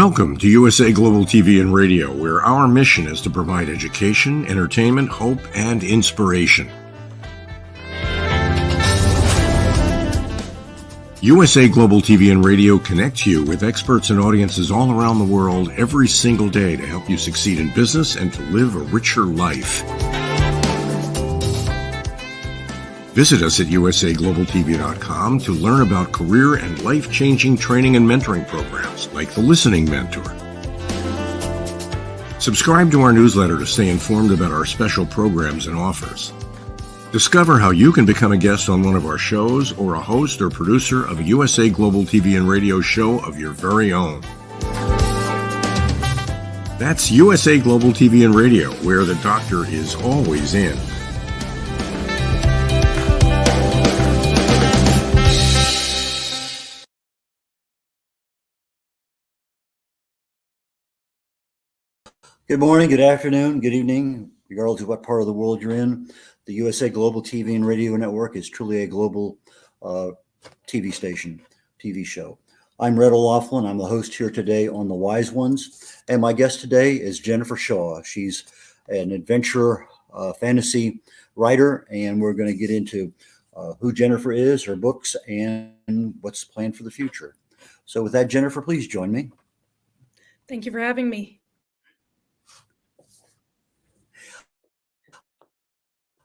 Welcome to USA Global TV and Radio, where our mission is to provide education, entertainment, hope, and inspiration. USA Global TV and Radio connects you with experts and audiences all around the world every single day to help you succeed in business and to live a richer life. Visit us at usaglobaltv.com to learn about career and life-changing training and mentoring programs like the Listening Mentor. Subscribe to our newsletter to stay informed about our special programs and offers. Discover how you can become a guest on one of our shows or a host or producer of a USA Global TV and Radio show of your very own. That's USA Global TV and Radio, where the doctor is always in. Good morning, good afternoon, good evening, regardless of what part of the world you're in. The USA Global TV and Radio Network is truly a global TV station, TV show. I'm red.olaughlin. I'm the host here today on The Wise Ones. And my guest today is Jennifer Shaw. She's an adventure fantasy writer, and we're going to get into who Jennifer is, her books, and what's planned for the future. So with that, Jennifer, please join me. Thank you for having me.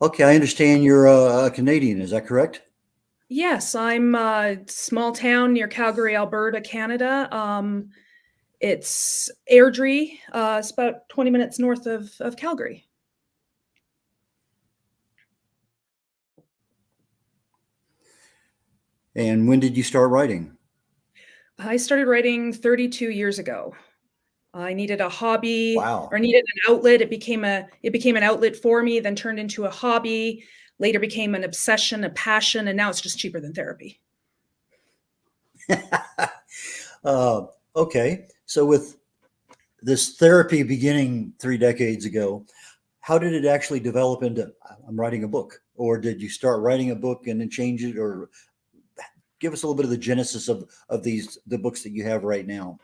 Okay, I understand you're a Canadian. Is that correct? Yes, I'm a small town near Calgary, Alberta, Canada. It's Airdrie. It's about 20 minutes north of Calgary. And when did you start writing? I started writing 32 years ago. I needed a hobby. Wow. Or needed an outlet. It became an outlet for me, then turned into a hobby, later became an obsession, a passion, and now it's just cheaper than therapy. Okay. So with this therapy beginning 3 decades ago, how did it actually develop into I'm writing a book? Or did you start writing a book and then change it? Or give us a little bit of the genesis of the books that you have right now.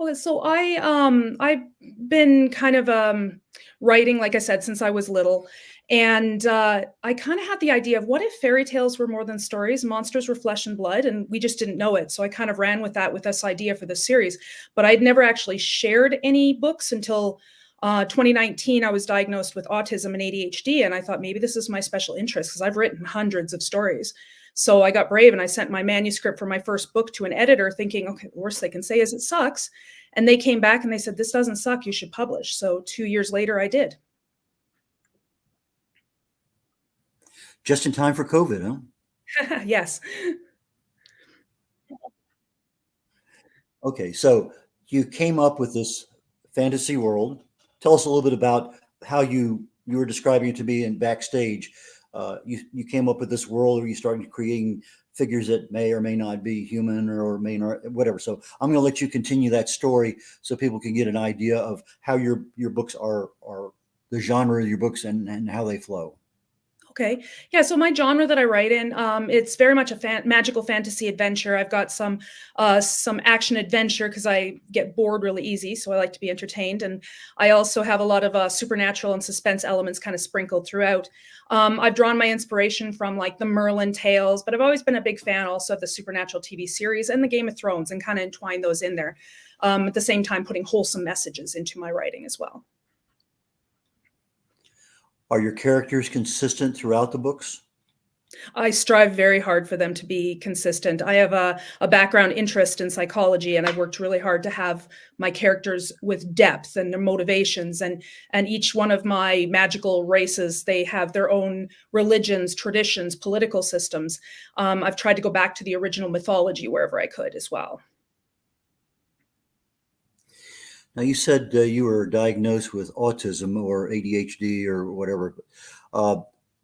Well, so I've been kind of writing, like I said, since I was little. And I kind of had the idea of what if fairy tales were more than stories, monsters were flesh and blood, and we just didn't know it. So I kind of ran with this idea for this series. But I'd never actually shared any books until 2019. I was diagnosed with autism and ADHD, and I thought maybe this is my special interest because I've written hundreds of stories. So I got brave and I sent my manuscript for my first book to an editor thinking, okay, the worst they can say is it sucks. And they came back and they said, this doesn't suck, you should publish. So 2 years later, I did. Just in time for COVID, huh? Yes. Okay, so you came up with this fantasy world. Tell us a little bit about how you were describing it to be in backstage. You came up with this world where you started creating figures that may or may not be human or may not, whatever. So I'm going to let you continue that story so people can get an idea of how your books are the genre of your books and how they flow. Okay. Yeah. So my genre that I write in, it's very much a magical fantasy adventure. I've got some action adventure because I get bored really easy. So I like to be entertained. And I also have a lot of supernatural and suspense elements kind of sprinkled throughout. I've drawn my inspiration from like the Merlin tales, but I've always been a big fan also of the Supernatural TV series and the Game of Thrones and kind of entwine those in there. At the same time, putting wholesome messages into my writing as well. Are your characters consistent throughout the books? I strive very hard for them to be consistent. I have a background interest in psychology, and I've worked really hard to have my characters with depth and their motivations. And each one of my magical races, they have their own religions, traditions, political systems. I've tried to go back to the original mythology wherever I could as well. Now, you said you were diagnosed with autism or ADHD or whatever.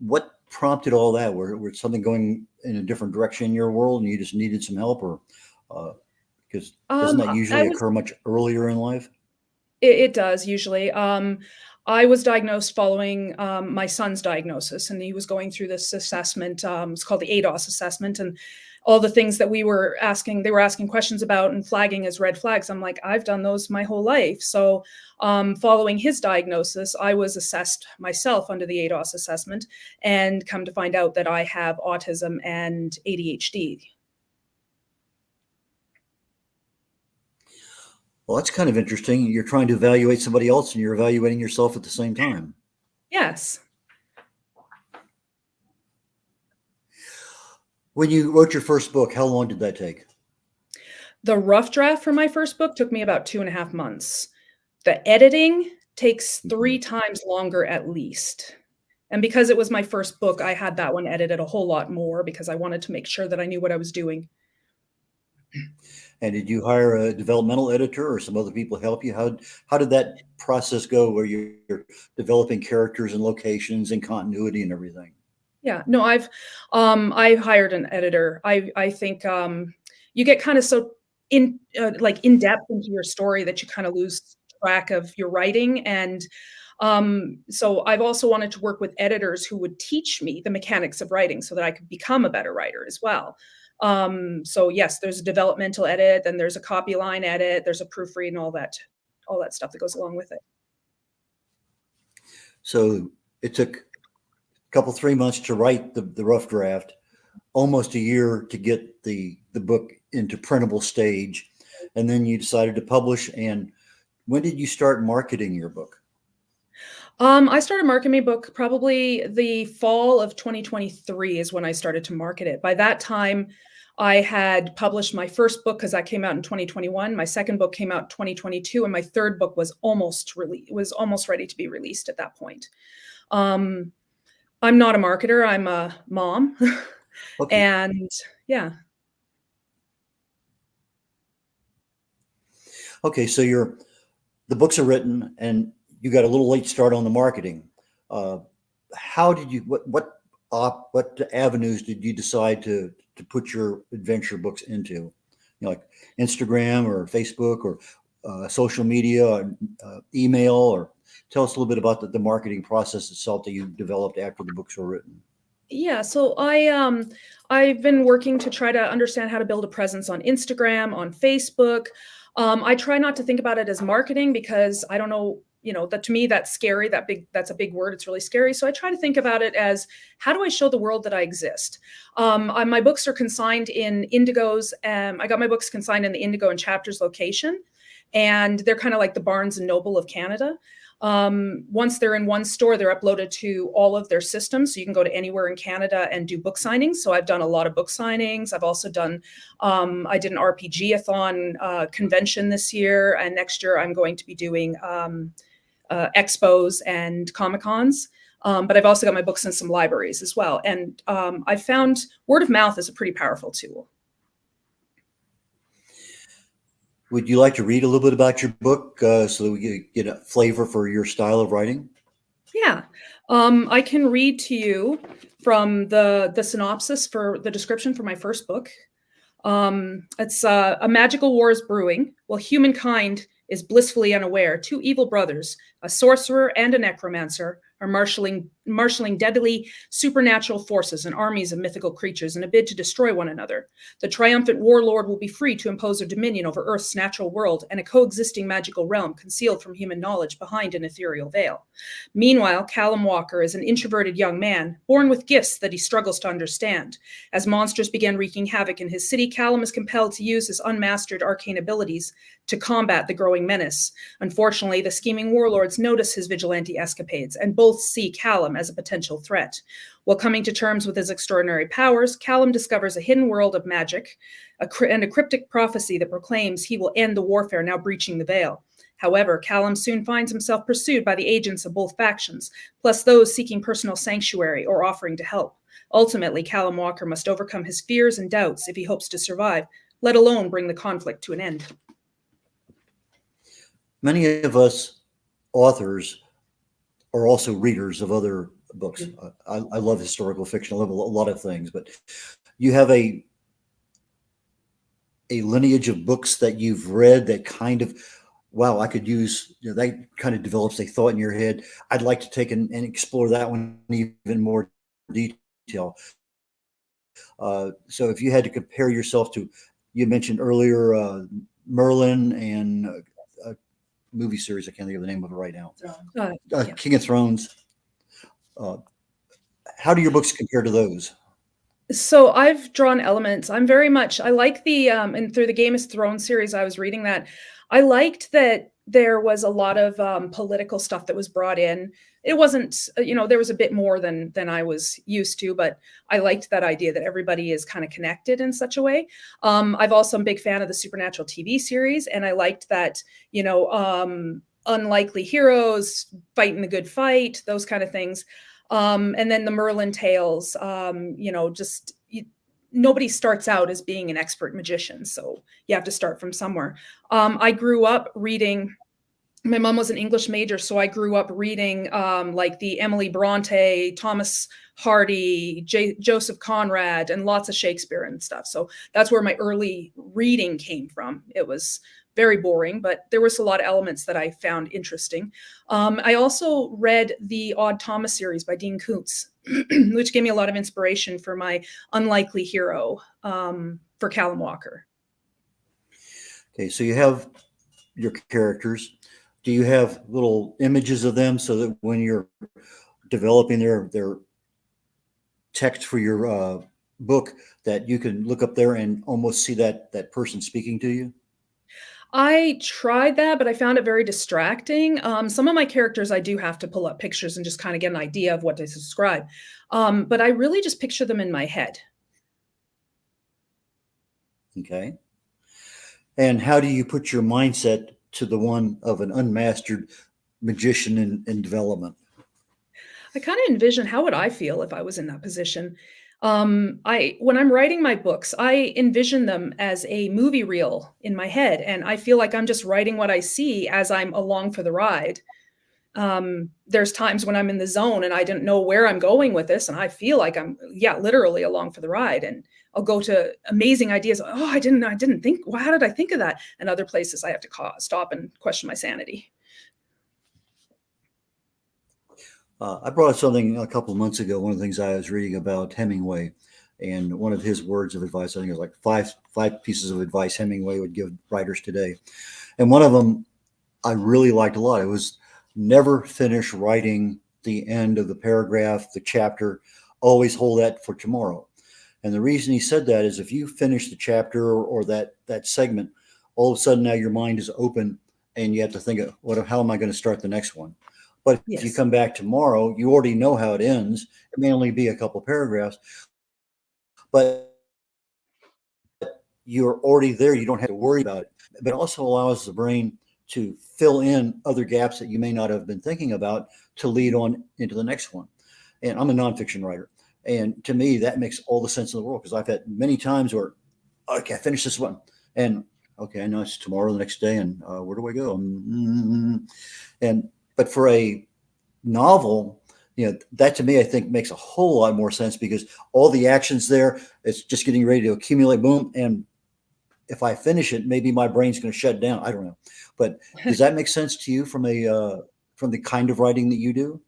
What prompted all that? Were something going in a different direction in your world and you just needed some help? Or because doesn't that usually occur much earlier in life? It does usually. I was diagnosed following my son's diagnosis, and he was going through this assessment. It's called the ADOS assessment. And all the things that they were asking questions about and flagging as red flags. I'm like, I've done those my whole life. So following his diagnosis, I was assessed myself under the ADOS assessment and come to find out that I have autism and ADHD. Well, that's kind of interesting. You're trying to evaluate somebody else and you're evaluating yourself at the same time. Yes. When you wrote your first book, how long did that take? The rough draft for my first book took me about 2.5 months. The editing takes 3 times longer at least. And because it was my first book, I had that one edited a whole lot more because I wanted to make sure that I knew what I was doing. And did you hire a developmental editor or some other people help you? How did that process go where you're developing characters and locations and continuity and everything? Yeah, no, I hired an editor. I think you get kind of so in depth into your story that you kind of lose track of your writing. And so I've also wanted to work with editors who would teach me the mechanics of writing so that I could become a better writer as well. So yes, there's a developmental edit, then there's a copy line edit, there's a proofread and all that stuff that goes along with it. So it took a couple, 3 months to write the rough draft, almost a year to get the book into printable stage. And then you decided to publish. And when did you start marketing your book? I started marketing my book probably the fall of 2023 is when I started to market it. By that time, I had published my first book because that came out in 2021. My second book came out in 2022, and my third book was almost ready to be released at that point. I'm not a marketer. I'm a mom. Okay. And yeah. Okay. So the books are written and you got a little late start on the marketing. How did you, what avenues did you decide to put your adventure books into? You know, like Instagram or Facebook or social media or email, or tell us a little bit about the marketing process itself that you developed after the books were written. Yeah, so I've been working to try to understand how to build a presence on Instagram, on Facebook. I try not to think about it as marketing because I don't know, that to me that's scary. That's a big word. It's really scary. So I try to think about it as how do I show the world that I exist? My books are consigned in Indigo's. I got my books consigned in the Indigo and Chapters location, and they're kind of like the Barnes and Noble of Canada. Once they're in one store, they're uploaded to all of their systems. So you can go to anywhere in Canada and do book signings. So I've done a lot of book signings. I've also done, I did an RPG-a-thon convention this year. And next year I'm going to be doing expos and Comic-Cons. But I've also got my books in some libraries as well. And I found word of mouth is a pretty powerful tool. Would you like to read a little bit about your book so that we get a flavor for your style of writing? Yeah, I can read to you from the synopsis for the description for my first book. It's a magical war is brewing while humankind is blissfully unaware. Two evil brothers, a sorcerer and a necromancer, are marshaling deadly supernatural forces and armies of mythical creatures in a bid to destroy one another. The triumphant warlord will be free to impose their dominion over Earth's natural world and a coexisting magical realm concealed from human knowledge behind an ethereal veil. Meanwhile, Callum Walker is an introverted young man, born with gifts that he struggles to understand. As monsters begin wreaking havoc in his city, Callum is compelled to use his unmastered arcane abilities to combat the growing menace. Unfortunately, the scheming warlords notice his vigilante escapades and both see Callum as a potential threat. While coming to terms with his extraordinary powers, Callum discovers a hidden world of magic and a cryptic prophecy that proclaims he will end the warfare now breaching the veil. However, Callum soon finds himself pursued by the agents of both factions, plus those seeking personal sanctuary or offering to help. Ultimately, Callum Walker must overcome his fears and doubts if he hopes to survive, let alone bring the conflict to an end. Many of us authors are also readers of other books. I love historical fiction. I love a lot of things, but you have a lineage of books that you've read that kind of, wow, I could use, that kind of develops a thought in your head. I'd like to take and explore that one in even more detail. What are some of the books that you've read that kind of, wow, I could use, that kind of develops a thought in your head. I'd like to take and explore that one in even more detail. What are some of the books that you've read that kind of, wow, I could use, that kind of develops a thought in your head. I'd like to take and explore that one in even more detail. So if you had to compare yourself to, you mentioned earlier Merlin and a movie series, I can't think of the name of it right now, Yeah. King of Thrones. How do your books compare to those? So I've drawn elements. I'm very much, I like the, and through the Game of Thrones series, I was reading that. I liked that there was a lot of political stuff that was brought in. It wasn't, there was a bit more than I was used to, but I liked that idea that everybody is kind of connected in such a way. I've also, I'm a big fan of the Supernatural TV series, and I liked that, unlikely heroes fighting the good fight, those kind of things. And then the Merlin tales, nobody starts out as being an expert magician. So you have to start from somewhere. I grew up reading, my mom was an English major, so I grew up reading like the Emily Bronte, Thomas Hardy, Joseph Conrad, and lots of Shakespeare and stuff. So that's where my early reading came from. It was very boring, but there was a lot of elements that I found interesting. I also read the Odd Thomas series by Dean Koontz, which gave me a lot of inspiration for my unlikely hero for Callum Walker. Okay, so you have your characters. Do you have little images of them so that when you're developing their text for your book, that you can look up there and almost see that person speaking to you? I tried that, but I found it very distracting. Some of my characters, I do have to pull up pictures and just kind of get an idea of what to describe. But I really just picture them in my head. Okay. And how do you put your mindset to the one of an unmastered magician in development? I kind of envision, how would I feel if I was in that position? When I'm writing my books, I envision them as a movie reel in my head, and I feel like I'm just writing what I see as I'm along for the ride. There's times when I'm in the zone and I didn't know where I'm going with this, and I feel like I'm, literally along for the ride. And I'll go to amazing ideas. Oh, I didn't think. Well, how did I think of that? And other places I have to stop and question my sanity. I brought something a couple of months ago. One of the things I was reading about Hemingway, and one of his words of advice, I think it was like five pieces of advice Hemingway would give writers today. And one of them I really liked a lot. It was never finish writing the end of the paragraph, the chapter, always hold that for tomorrow. And the reason he said that is if you finish the chapter or that segment, all of a sudden now your mind is open and you have to think of how am I going to start the next one? But if you Yes. come back tomorrow, you already know how it ends. It may only be a couple of paragraphs, but you're already there. You don't have to worry about it. But it also allows the brain to fill in other gaps that you may not have been thinking about to lead on into the next one. And I'm a nonfiction writer. And to me, that makes all the sense in the world, because I've had many times where, okay, I finished this one. And okay, I know it's tomorrow, the next day. And where do I go? But for a novel, that to me, I think makes a whole lot more sense, because all the action's there. It's just getting ready to accumulate, boom. And if I finish it, maybe my brain's going to shut down. I don't know. But does that make sense to you from the kind of writing that you do?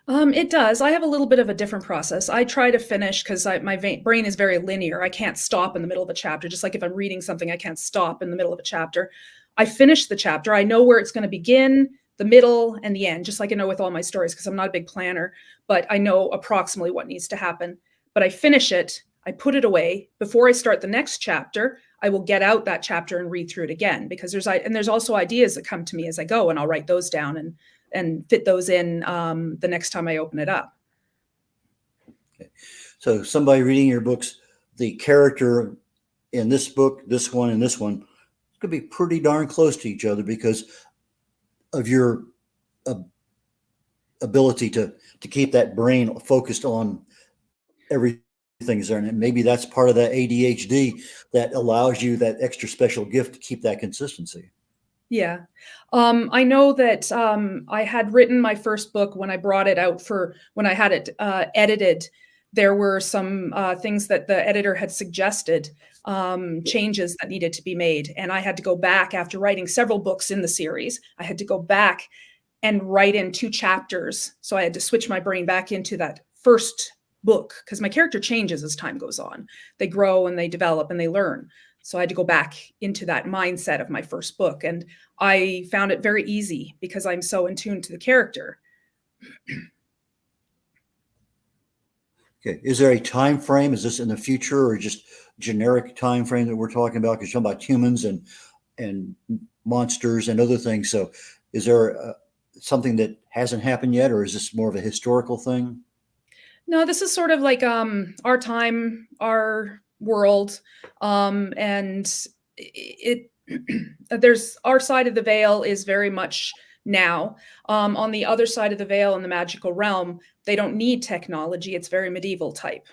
It does. I have a little bit of a different process. I try to finish because my brain is very linear. I can't stop in the middle of a chapter. Just like if I'm reading something, I can't stop in the middle of a chapter. I finish the chapter. I know where it's going to begin, the middle, and the end, just like I know with all my stories, because I'm not a big planner, but I know approximately what needs to happen. But I finish it. I put it away. Before I start the next chapter, I will get out that chapter and read through it again, because there's also ideas that come to me as I go, and I'll write those down and fit those in the next time I open it up. Okay. So somebody reading your books, the character in this book, this one, and this one could be pretty darn close to each other because of your ability to keep that brain focused on everything's there. And maybe that's part of that ADHD that allows you that extra special gift to keep that consistency. Yeah. I know that I had written my first book when I brought it out when I had it edited. There were some things that the editor had suggested, changes that needed to be made. And I had to go back after writing several books in the series. I had to go back and write in 2 chapters. So I had to switch my brain back into that first book because my character changes as time goes on. They grow and they develop and they learn. So I had to go back into that mindset of my first book. And I found it very easy because I'm so in tune to the character. Okay. Is there a time frame? Is this in the future or just generic time frame that we're talking about? Because you're talking about humans and monsters and other things. So is there something that hasn't happened yet, or is this more of a historical thing? No, this is sort of like our time, our world, and it there's our side of the veil is very much now. On the other side of the veil in the magical realm, they don't need technology. It's very medieval type.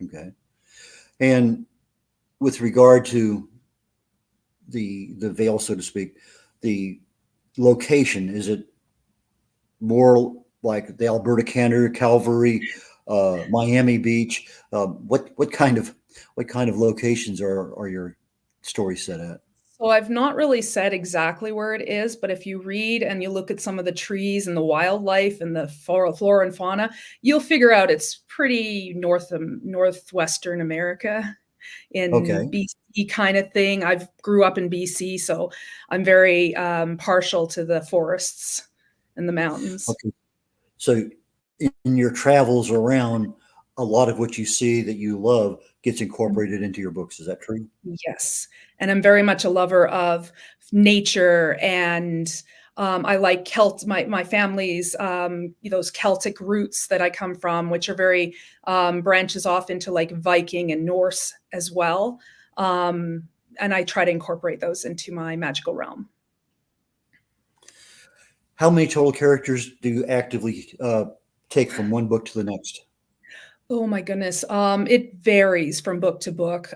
Okay. And with regard to the veil, so to speak, the location, is it more like the Alberta, Canada, Calvary, Miami Beach? What kind of locations are your stories set at? So I've not really said exactly where it is, but if you read and you look at some of the trees and the wildlife and the flora and fauna, you'll figure out it's pretty northwestern America in Okay. BC kind of thing. I've grew up in BC, so I'm very partial to the forests and the mountains. Okay. So in your travels around, a lot of what you see that you love gets incorporated into your books. Is that true? Yes, and I'm very much a lover of nature, and I like my family's those Celtic roots that I come from, which are very branches off into like Viking and Norse as well. And I try to incorporate those into my magical realm. How many total characters do you actively take from one book to the next? Oh my goodness. It varies from book to book.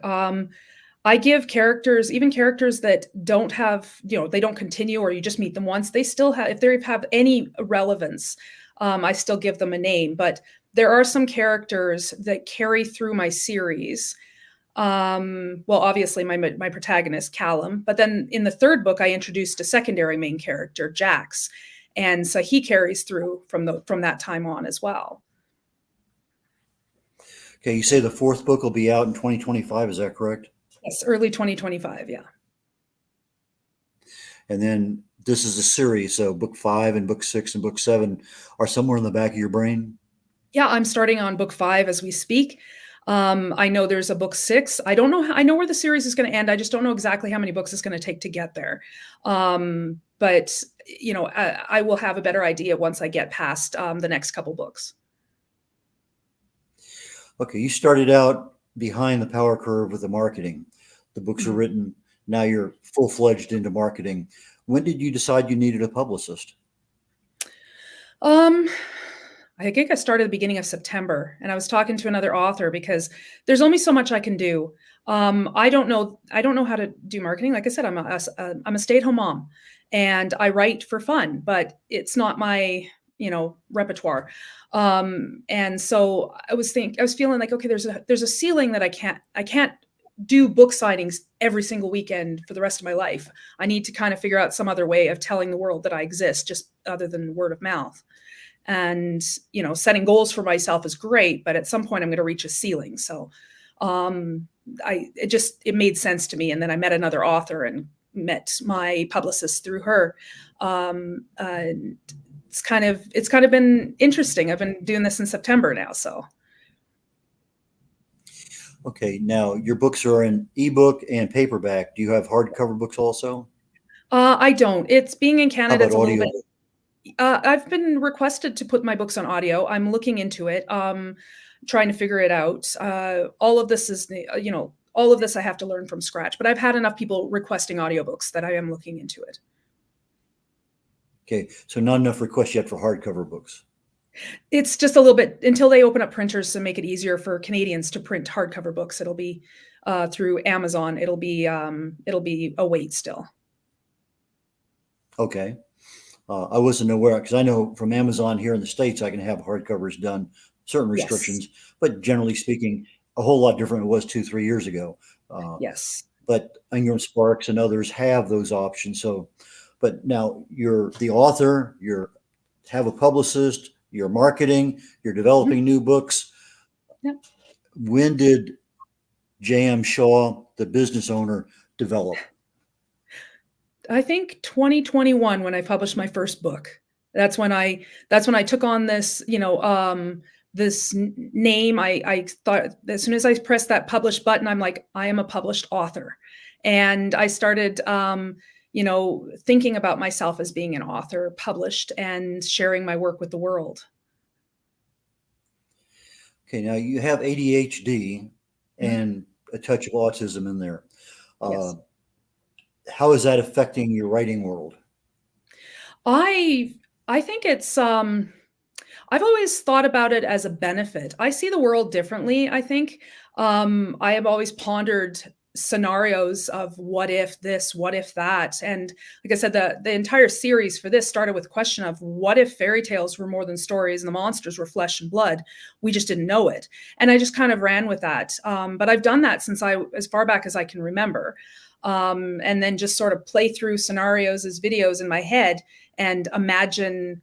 I give characters, even characters that don't have, they don't continue or you just meet them once, they still have, if they have any relevance, I still give them a name. But there are some characters that carry through my series. Well, obviously my protagonist, Callum, but then in the third book, I introduced a secondary main character, Jax. And so he carries through from that time on as well. Okay, you say the fourth book will be out in 2025. Is that correct? Yes, early 2025. Yeah. And then this is a series. So book 5 and book 6 and book 7 are somewhere in the back of your brain. Yeah, I'm starting on book 5 as we speak. I know there's a book 6. I don't know. I know where the series is going to end. I just don't know exactly how many books it's going to take to get there. But I will have a better idea once I get past the next couple books. Okay, you started out behind the power curve with the marketing. The books are written. Now you're full-fledged into marketing. When did you decide you needed a publicist? I think I started at the beginning of September, and I was talking to another author because there's only so much I can do. I don't know how to do marketing. Like I said, I'm a stay-at-home mom, and I write for fun, but it's not my repertoire. And so I was feeling like, okay, there's a ceiling that I can't do book signings every single weekend for the rest of my life. I need to kind of figure out some other way of telling the world that I exist, just other than word of mouth. And setting goals for myself is great, but at some point I'm going to reach a ceiling. So it made sense to me. And then I met another author and met my publicist through her. It's kind of been interesting. I've been doing this in September now. So. Okay, now your books are in ebook and paperback. Do you have hardcover books also? I don't. It's being in How Canada, about it's a little audio? bit. I've been requested to put my books on audio. I'm looking into it, trying to figure it out. All of this is, all of this I have to learn from scratch, but I've had enough people requesting audiobooks that I am looking into it. Okay, so not enough requests yet for hardcover books. It's just a little bit until they open up printers to make it easier for Canadians to print hardcover books. It'll be through Amazon. It'll be a wait still. Okay. I wasn't aware because I know from Amazon here in the States, I can have hardcovers done, certain restrictions, Yes. but generally speaking, a whole lot different than it was 2-3 years ago. Yes. But Ingram Sparks and others have those options. So, but now you're the author, have a publicist, you're marketing, you're developing new books. Yep. When did J.M. Shaw, the business owner, develop? I think 2021 when I published my first book. That's when I took on this, this name. I thought as soon as I pressed that publish button, I'm like, I am a published author. And I started thinking about myself as being an author, published, and sharing my work with the world. Okay, now you have ADHD and a touch of autism in there. Yes. How is that affecting your writing world? I think it's I've always thought about it as a benefit. I see the world differently, I think. I have always pondered scenarios of what if this, what if that. And like I said, the entire series for this started with the question of what if fairy tales were more than stories and the monsters were flesh and blood? We just didn't know it. And I just kind of ran with that. But I've done that since as far back as I can remember. And then just sort of play through scenarios as videos in my head and imagine.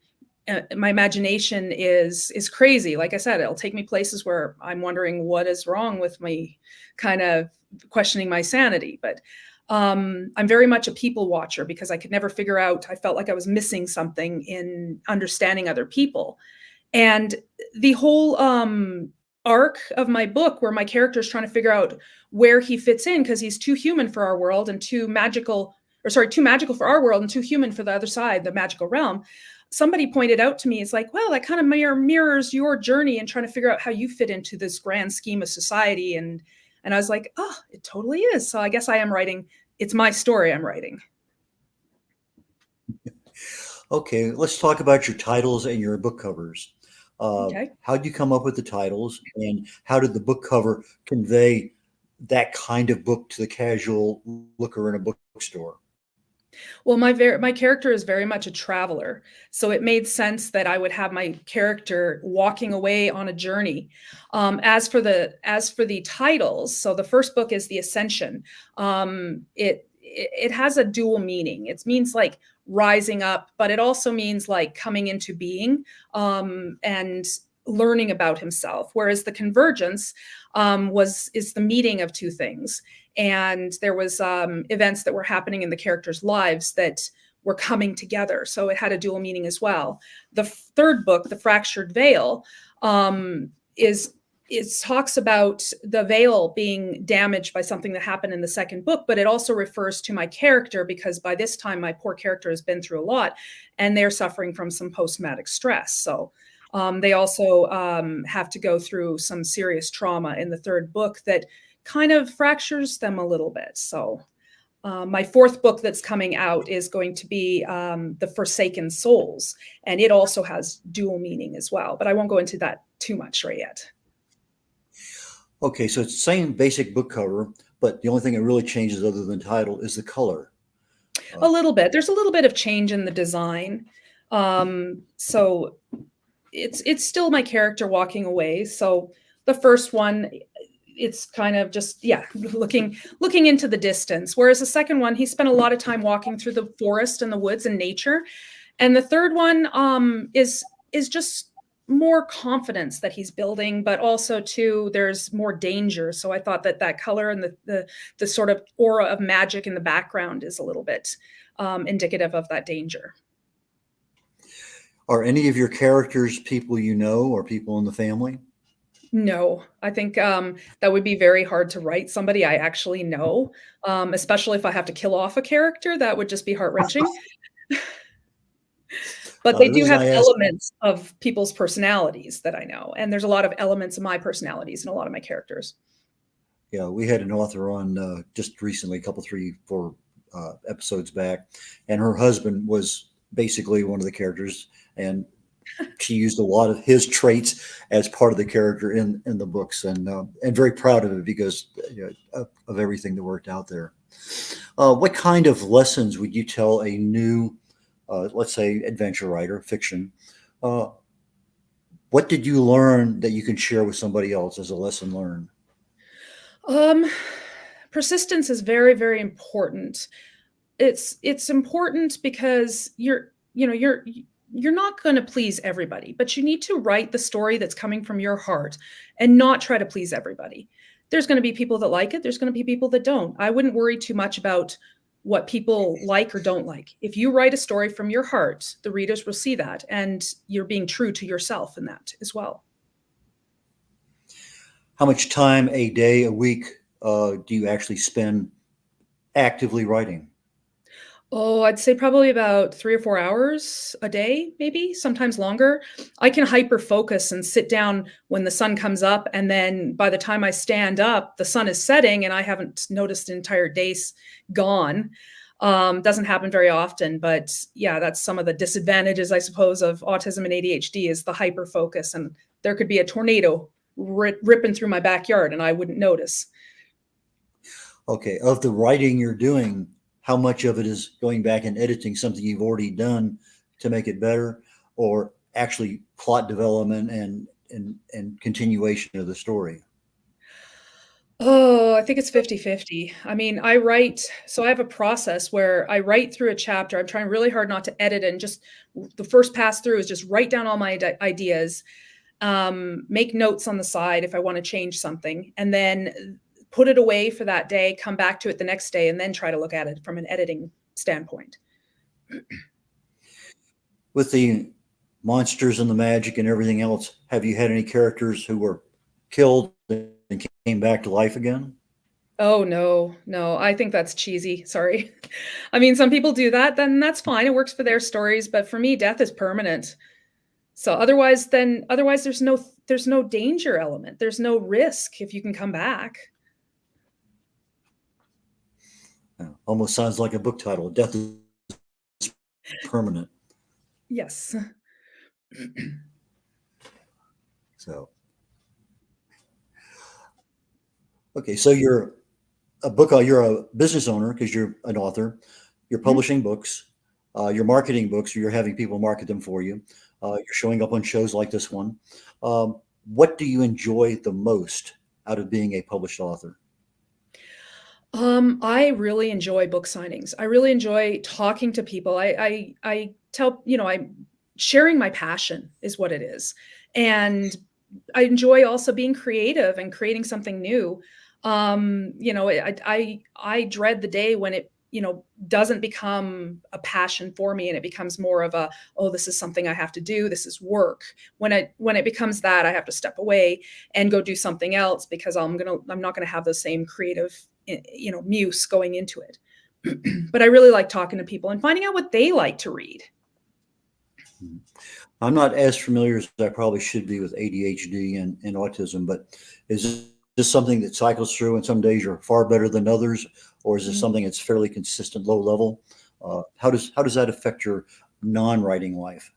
My imagination is crazy. Like I said, it'll take me places where I'm wondering what is wrong with me, kind of questioning my sanity. But I'm very much a people watcher because I could never figure out, I felt like I was missing something in understanding other people. And the whole arc of my book where my character is trying to figure out where he fits in because he's too human for our world and too magical for our world and too human for the other side, the magical realm. Somebody pointed out to me, it's like, well, that kind of mirrors your journey and trying to figure out how you fit into this grand scheme of society. And I was like, oh, it totally is. So I guess I am writing. It's my story I'm writing. Okay, let's talk about your titles and your book covers. Okay. How did you come up with the titles, and how did the book cover convey that kind of book to the casual looker in a bookstore? Well, my character is very much a traveler, so it made sense that I would have my character walking away on a journey. As for the titles, so the first book is The Ascension. It has a dual meaning. It means like rising up, but it also means like coming into being and learning about himself. Whereas the Convergence is the meeting of two things. And there was events that were happening in the characters' lives that were coming together. So it had a dual meaning as well. The third book, The Fractured Veil, it talks about the veil being damaged by something that happened in the second book, but it also refers to my character because by this time my poor character has been through a lot and they're suffering from some post-traumatic stress. So they also have to go through some serious trauma in the third book that kind of fractures them a little bit. So my fourth book that's coming out is going to be The Forsaken Souls, and it also has dual meaning as well, but I won't go into that too much right yet. Okay, so it's the same basic book cover, but the only thing that really changes other than title is the color. A little bit. There's a little bit of change in the design. So it's still my character walking away. So the first one, it's kind of just, looking into the distance. Whereas the second one, he spent a lot of time walking through the forest and the woods and nature. And the third one is just more confidence that he's building, but also too, there's more danger. So I thought that color and the sort of aura of magic in the background is a little bit indicative of that danger. Are any of your characters people you know or people in the family? No, I think that would be very hard to write somebody I actually know, especially if I have to kill off a character. That would just be heart-wrenching. But they do have elements of people's personalities that I know. And there's a lot of elements of my personalities in a lot of my characters. Yeah, we had an author on just recently, a couple, 3, 4 episodes back, and her husband was basically one of the characters, and she used a lot of his traits as part of the character in the books, and very proud of it because of everything that worked out there. What kind of lessons would you tell a new, let's say, adventure writer, fiction? What did you learn that you can share with somebody else as a lesson learned? Persistence is very, very important. It's important because you're not going to please everybody, but you need to write the story that's coming from your heart and not try to please everybody. There's going to be people that like it. There's going to be people that don't. I wouldn't worry too much about what people like or don't like. If you write a story from your heart, the readers will see that, and you're being true to yourself in that as well. How much time a day, a week, do you actually spend actively writing? Oh, I'd say probably about 3 or 4 hours a day, maybe, sometimes longer. I can hyper focus and sit down when the sun comes up, and then by the time I stand up, the sun is setting and I haven't noticed the entire day's gone. Doesn't happen very often, but yeah, that's some of the disadvantages, I suppose, of autism and ADHD is the hyper focus, and there could be a tornado ripping through my backyard and I wouldn't notice. Okay, of the writing you're doing, how much of it is going back and editing something you've already done to make it better, or actually plot development and continuation of the story? Oh, I think it's 50-50. I mean, so I have a process where I write through a chapter. I'm trying really hard not to edit, and just the first pass through is just write down all my ideas, make notes on the side if I want to change something, and then put it away for that day, come back to it the next day, and then try to look at it from an editing standpoint. With the monsters and the magic and everything else, have you had any characters who were killed and came back to life again? Oh, no, no, I think that's cheesy. Sorry. I mean, some people do that, then that's fine. It works for their stories. But for me, death is permanent. So otherwise there's no danger element. There's no risk if you can come back. Almost sounds like a book title. Death is permanent. Yes. So, okay, so you're a business owner because you're an author. You're publishing books. You're marketing books. You're having people market them for you. You're showing up on shows like this one. What do you enjoy the most out of being a published author? I really enjoy book signings. I really enjoy talking to people. I tell, I'm sharing my passion is what it is. And I enjoy also being creative and creating something new. I dread the day when it, doesn't become a passion for me and it becomes more of oh, this is something I have to do. This is work. When it becomes that, I have to step away and go do something else because I'm not going to have the same creative, muse going into it. But I really like talking to people and finding out what they like to read. I'm not as familiar as I probably should be with ADHD and autism, but is this something that cycles through and some days you're far better than others, or is this something that's fairly consistent, low level? How does that affect your non-writing life?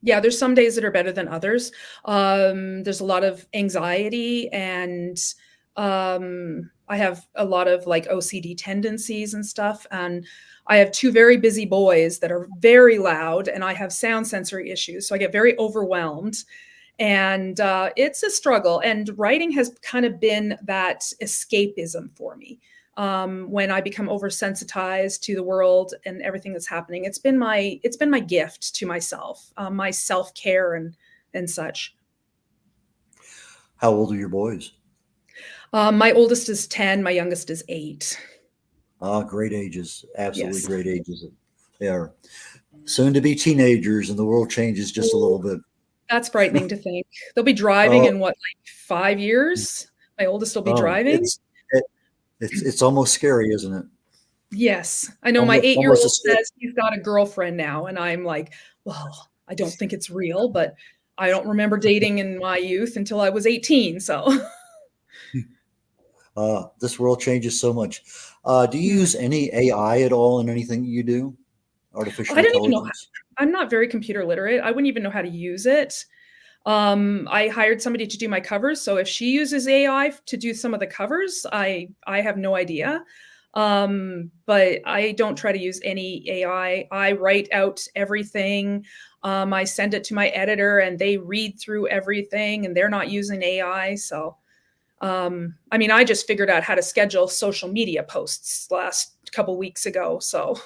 Yeah, there's some days that are better than others. There's a lot of anxiety and I have a lot of like OCD tendencies and stuff. And I have two very busy boys that are very loud and I have sound sensory issues. So I get very overwhelmed and it's a struggle. And writing has kind of been that escapism for me. When I become oversensitized to the world and everything that's happening, it's been my gift to myself, my self-care and such. How old are your boys? My oldest is 10, my youngest is 8. Great ages, absolutely Yes. great ages. They are soon to be teenagers and the world changes just a little bit. That's frightening to think. They'll be driving in what, like 5 years? My oldest will be driving. It's almost scary, isn't it? Yes. I know my 8-year-old says he's got a girlfriend now, and I'm like, well, I don't think it's real, but I don't remember dating in my youth until I was 18, so. This world changes so much. Do you use any AI at all in anything you do? Artificial I don't even know. intelligence? I'm not very computer literate. I wouldn't even know how to use it. I hired somebody to do my covers. So if she uses AI to do some of the covers, I have no idea. But I don't try to use any AI. I write out everything. I send it to my editor and they read through everything and they're not using AI. So, I mean, I just figured out how to schedule social media posts last couple weeks ago. So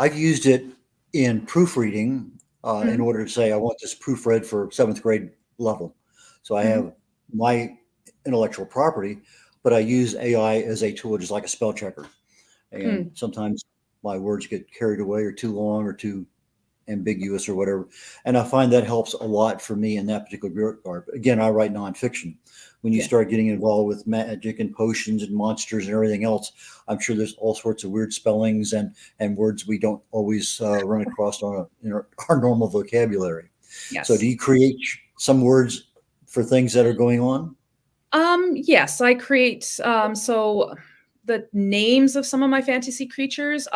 I've used it in proofreading in Mhm, order to say I want this proofread for 7th grade level. So I mhm, have my intellectual property, but I use AI as a tool, just like a spell checker. And mm, sometimes my words get carried away or too long or too ambiguous or whatever. And I find that helps a lot for me in that particular regard. Again, I write nonfiction. When you yeah. start getting involved with magic and potions and monsters and everything else, I'm sure there's all sorts of weird spellings and words we don't always run across on our normal vocabulary. So, do Yes. you create some words for things that are going on? Yes, I create, so the names of some of my fantasy creatures,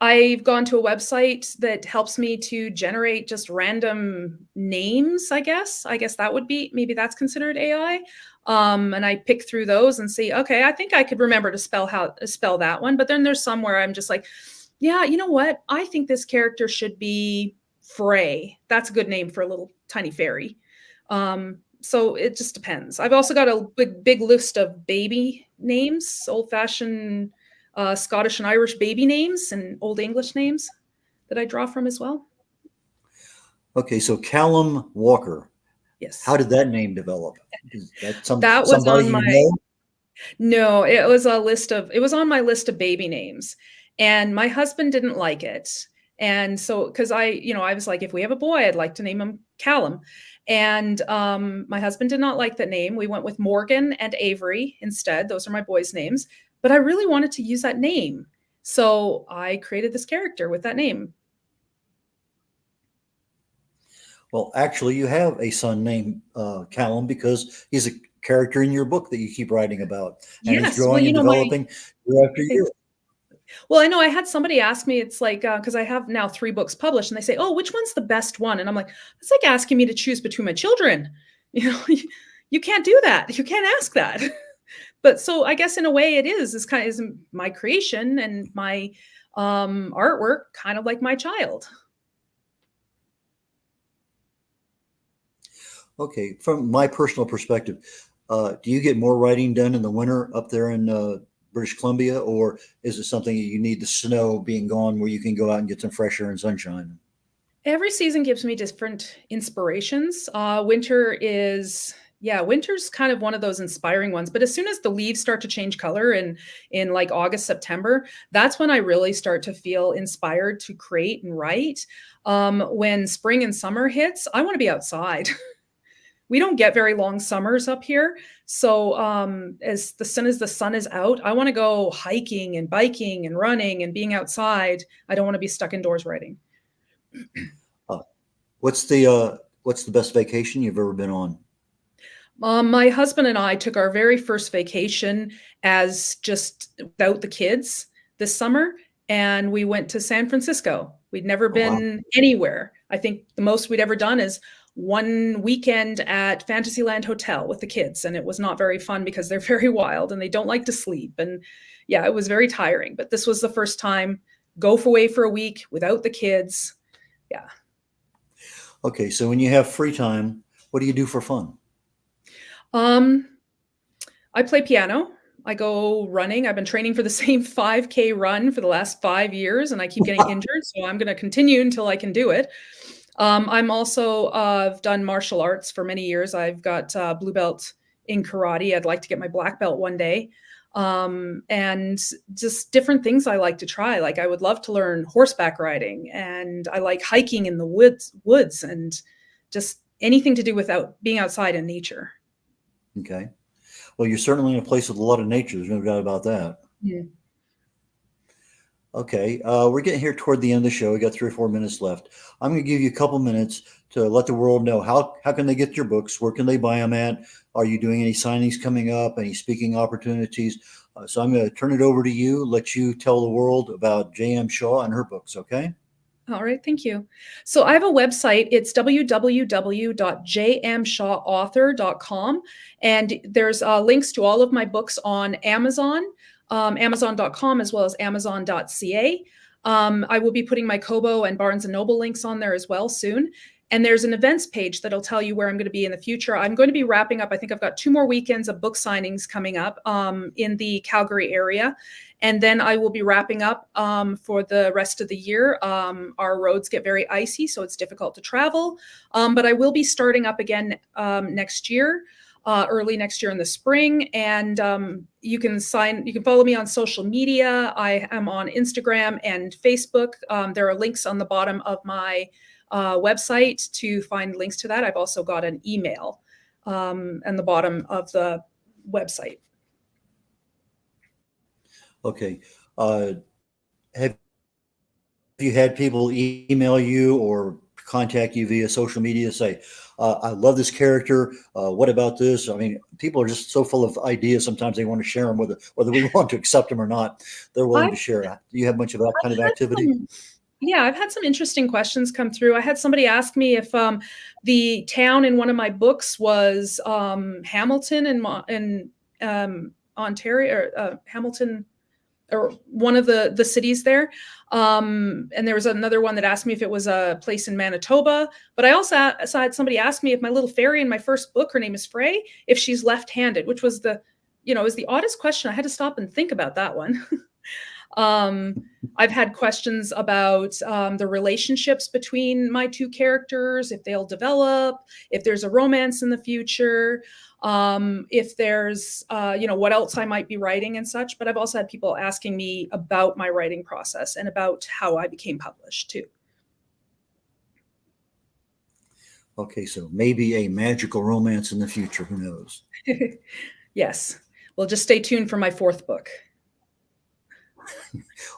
I've gone to a website that helps me to generate just random names, I guess. I guess that would be maybe that's considered AI. And I pick through those and see, okay, I think I could remember to spell that one. But then there's some where I'm just like, yeah, you know what? I think this character should be Frey. That's a good name for a little tiny fairy. So it just depends. I've also got a big list of baby names, old fashioned Scottish and Irish baby names and Old English names that I draw from as well. Okay, so Callum Walker. How Yes. did that name develop? Is that That was somebody on you my know? No, it was on my list of baby names. And my husband didn't like it. And so, because I was like, if we have a boy, I'd like to name him Callum. And my husband did not like that name. We went with Morgan and Avery instead. Those are my boys' names. But I really wanted to use that name. So I created this character with that name. Well, actually, you have a son named Callum because he's a character in your book that you keep writing about, and he's Yes. Well, growing and developing year after year. well, I know I had somebody ask me, it's like, because I have now 3 books published, and they say, "Oh, which one's the best one?" And I'm like, "It's like asking me to choose between my children." You know, you can't do that. You can't ask that. But so I guess in a way it is kind of is my creation and my artwork, kind of like my child. Okay, from my personal perspective, do you get more writing done in the winter up there in British Columbia, or is it something that you need the snow being gone where you can go out and get some fresh air and sunshine? Every season gives me different inspirations. Winter's kind of one of those inspiring ones. But as soon as the leaves start to change color in like August, September, that's when I really start to feel inspired to create and write. When spring and summer hits, I want to be outside. We don't get very long summers up here. So as soon as the sun is out, I want to go hiking and biking and running and being outside. I don't want to be stuck indoors writing. Uh, what's the best vacation you've ever been on? My husband and I took our very first vacation as just without the kids this summer, and we went to San Francisco. We'd never Oh, wow. been anywhere. I think the most we'd ever done is one weekend at Fantasyland Hotel with the kids, and it was not very fun because they're very wild and they don't like to sleep. And yeah, it was very tiring. But this was the first time away for a week without the kids. Yeah. Okay, so when you have free time, what do you do for fun? Um, I play piano. I go running. I've been training for the same 5K run for the last 5 years, and I keep getting injured. So I'm going to continue until I can do it. I'm also I've done martial arts for many years. I've got blue belt in karate. I'd like to get my black belt one day. And just different things I like to try. Like I would love to learn horseback riding, and I like hiking in the woods, and just anything to do with being outside in nature. Okay. Well, you're certainly in a place with a lot of nature. There's no doubt about that. Mm. Okay, we're getting here toward the end of the show. We got 3 or 4 minutes left. I'm going to give you a couple minutes to let the world know how can they get your books? Where can they buy them at? Are you doing any signings coming up? Any speaking opportunities? So I'm going to turn it over to you. Let you tell the world about J.M. Shaw and her books. Okay. All right, thank you. So I have a website. It's www.jmshawauthor.com. And there's links to all of my books on Amazon, amazon.com, as well as amazon.ca. I will be putting my Kobo and Barnes & Noble links on there as well soon. And there's an events page that'll tell you where I'm going to be in the future. I'm going to be wrapping up. I think I've got 2 more weekends of book signings coming up in the Calgary area. And then I will be wrapping up for the rest of the year. Our roads get very icy, so it's difficult to travel. But I will be starting up again next year. Early next year in the spring, and you can follow me on social media. I am on Instagram and Facebook. There are links on the bottom of my website to find links to that. I've also got an email and the bottom of the website. Okay. Have you had people email you or contact you via social media, say, I love this character. What about this? I mean, people are just so full of ideas. Sometimes they want to share them, whether we want to accept them or not. They're willing to share. Do you have much of that kind of activity? Yeah, I've had some interesting questions come through. I had somebody ask me if the town in one of my books was Hamilton in Ontario, or Hamilton, or one of the cities there. And there was another one that asked me if it was a place in Manitoba. But I also had somebody ask me if my little fairy in my first book, her name is Frey, if she's left-handed, which was was the oddest question. I had to stop and think about that one. I've had questions about the relationships between my two characters, if they'll develop, if there's a romance in the future, if there's, what else I might be writing and such. But I've also had people asking me about my writing process and about how I became published too. Okay, so maybe a magical romance in the future. Who knows? Yes. Well, just stay tuned for my fourth book.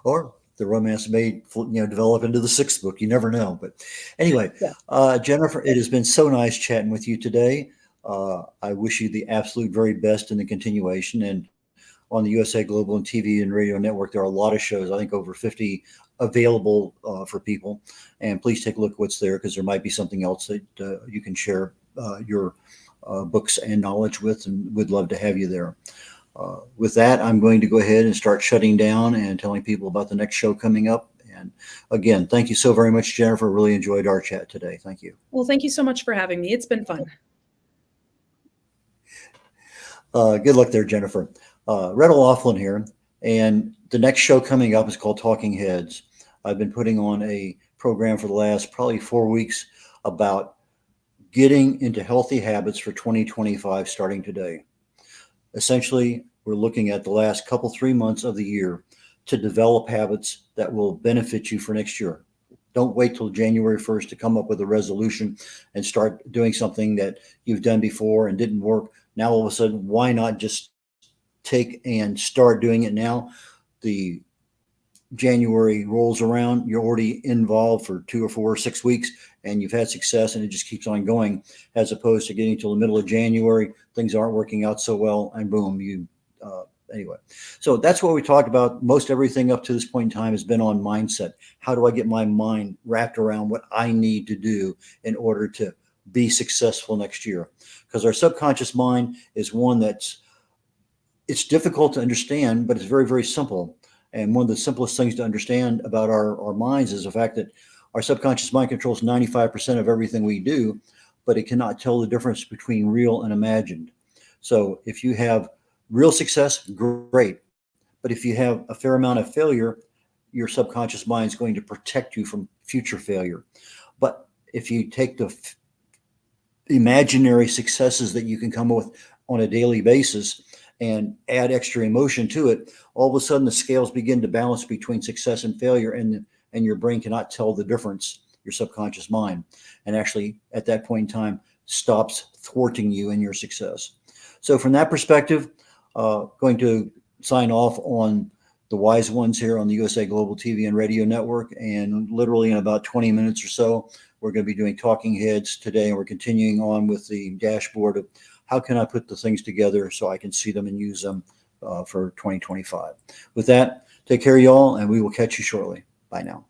Or the romance may develop into the sixth book. You never know. But anyway, yeah. Jennifer, it has been so nice chatting with you today. I wish you the absolute very best in the continuation. And on the USA Global and TV and Radio Network, there are a lot of shows, I think over 50 available for people. And please take a look at what's there, because there might be something else that you can share your books and knowledge with, and we'd love to have you there. With that, I'm going to go ahead and start shutting down and telling people about the next show coming up. And again, thank you so very much, Jennifer. Really enjoyed our chat today. Thank you. Well, thank you so much for having me. It's been fun. Good luck there, Jennifer. red.olaughlin here. And the next show coming up is called Talking Heads. I've been putting on a program for the last probably 4 weeks about getting into healthy habits for 2025 starting today. Essentially, we're looking at the last 3 months of the year to develop habits that will benefit you for next year. Don't wait till January 1st to come up with a resolution and start doing something that you've done before and didn't work. Now, all of a sudden, why not just take and start doing it now? The January rolls around, you're already involved for 2 or 4 or 6 weeks, and you've had success, and it just keeps on going, as opposed to getting till the middle of January, things aren't working out so well, and boom, anyway. So that's what we talked about. Most everything up to this point in time has been on mindset. How do I get my mind wrapped around what I need to do in order to be successful next year? Because our subconscious mind is one it's difficult to understand, but it's very, very simple. And one of the simplest things to understand about our minds is the fact that our subconscious mind controls 95% of everything we do, but it cannot tell the difference between real and imagined. So if you have real success, great. But if you have a fair amount of failure, your subconscious mind is going to protect you from future failure. But if you take the imaginary successes that you can come up with on a daily basis and add extra emotion to it, all of a sudden the scales begin to balance between success and failure, and your brain cannot tell the difference, your subconscious mind, and actually at that point in time stops thwarting you in your success. So from that perspective, going to sign off on the wise ones here on the USA Global TV and Radio Network, and literally in about 20 minutes or so, we're going to be doing Talking Heads today, and we're continuing on with the dashboard of how can I put the things together so I can see them and use them for 2025. With that, take care, y'all, and we will catch you shortly. Bye now.